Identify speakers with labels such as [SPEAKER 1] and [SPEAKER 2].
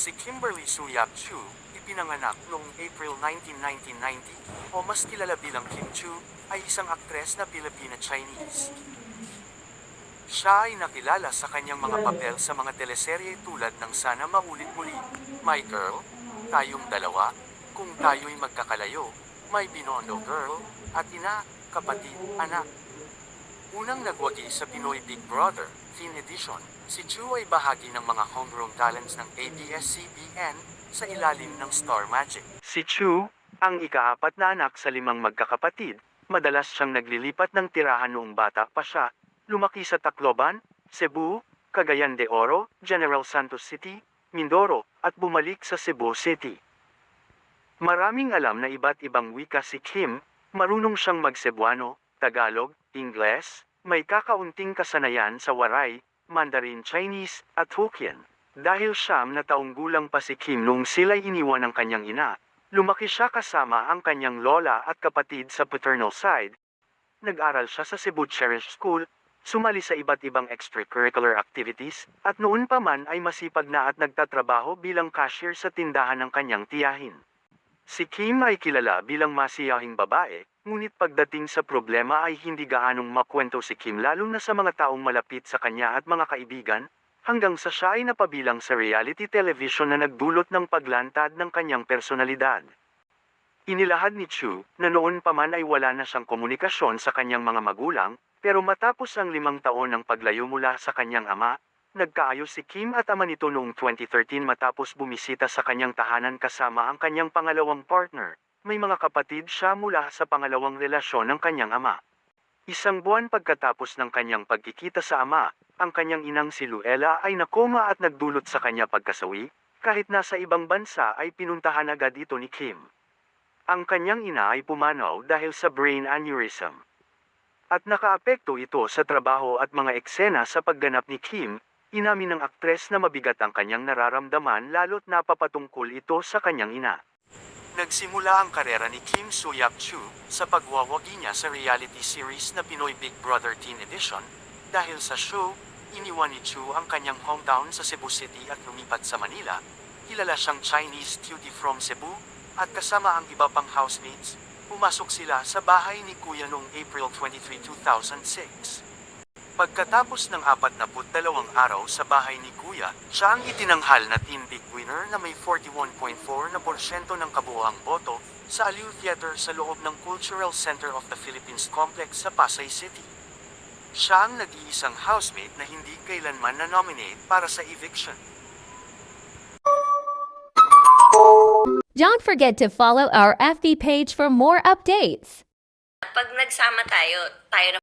[SPEAKER 1] Si Kimberly Suyap Chu, ipinanganak noong April 19, 1990, o mas kilala bilang Kim Chu, ay isang aktres na Pilipina-Chinese. Siya ay nakilala sa kanyang mga papel sa mga teleserye tulad ng Sana Maulit Muli, My Girl, Tayong Dalawa, Kung Tayo'y Magkakalayo, My Binondo Girl, at Ina, Kapatid, Anak. Unang nagwagi sa Pinoy Big Brother, Teen Edition, si Chu ay bahagi ng mga homegrown talents ng ABS-CBN sa ilalim ng Star Magic. Si Chu, ang ika-4 na anak sa 5 magkakapatid, madalas siyang naglilipat ng tirahan noong bata pa siya. Lumaki sa Tacloban, Cebu, Cagayan de Oro, General Santos City, Mindoro, at bumalik sa Cebu City. Maraming alam na iba't ibang wika si Kim, marunong siyang mag-Cebuano, Tagalog, Ingles, may kakaunting kasanayan sa Waray, Mandarin Chinese, at Hokkien. Dahil 9 na taong gulang pa si Kim noong sila'y iniwan ng kanyang ina, lumaki siya kasama ang kanyang lola at kapatid sa paternal side. Nag-aral siya sa Cebu Cherish School, sumali sa iba't ibang extracurricular activities, at noon pa man ay masipag na at nagtatrabaho bilang cashier sa tindahan ng kanyang tiyahin. Si Kim ay kilala bilang masiyahing babae, ngunit pagdating sa problema ay hindi gaanong makwento si Kim lalo na sa mga taong malapit sa kanya at mga kaibigan, hanggang sa siya ay napabilang sa reality television na nagdulot ng paglantad ng kanyang personalidad. Inilahad ni Chu, na noon pa man ay wala na siyang komunikasyon sa kanyang mga magulang, pero matapos ang 5 taon ng paglayo mula sa kanyang ama, nagkaayos si Kim at ama nito noong 2013 matapos bumisita sa kanyang tahanan kasama ang kanyang pangalawang partner. May mga kapatid siya mula sa pangalawang relasyon ng kanyang ama. Isang buwan pagkatapos ng kanyang pagkikita sa ama, ang kanyang inang si Luella ay nakoma at nagdulot sa kanya pagkasawi, kahit nasa ibang bansa ay pinuntahan agad ito ni Kim. Ang kanyang ina ay pumanaw dahil sa brain aneurysm. At nakaapekto ito sa trabaho at mga eksena sa pagganap ni Kim. Inamin ng aktres na mabigat ang kanyang nararamdaman lalo't napapatungkol ito sa kanyang ina. Nagsimula ang karera ni Kim Suyap Chu sa pagwawagi niya sa reality series na Pinoy Big Brother Teen Edition. Dahil sa show, iniwan ni Chu ang kanyang hometown sa Cebu City at lumipat sa Manila. Kilala siyang Chinese cutie from Cebu, at kasama ang iba pang housemates, pumasok sila sa bahay ni Kuya noong April 23, 2006. Pagkatapos ng 42 araw sa bahay ni Kuya, siya ang itinanghal na Teen Big Winner na may 41.4% ng kabuoang boto sa Aliw Theater sa loob ng Cultural Center of the Philippines Complex sa Pasay City. Siya ang nag-iisang housemate na hindi kailanman na-nominate para sa eviction.
[SPEAKER 2] Don't forget to follow our FB page for more updates.
[SPEAKER 3] Pag nagsama tayo na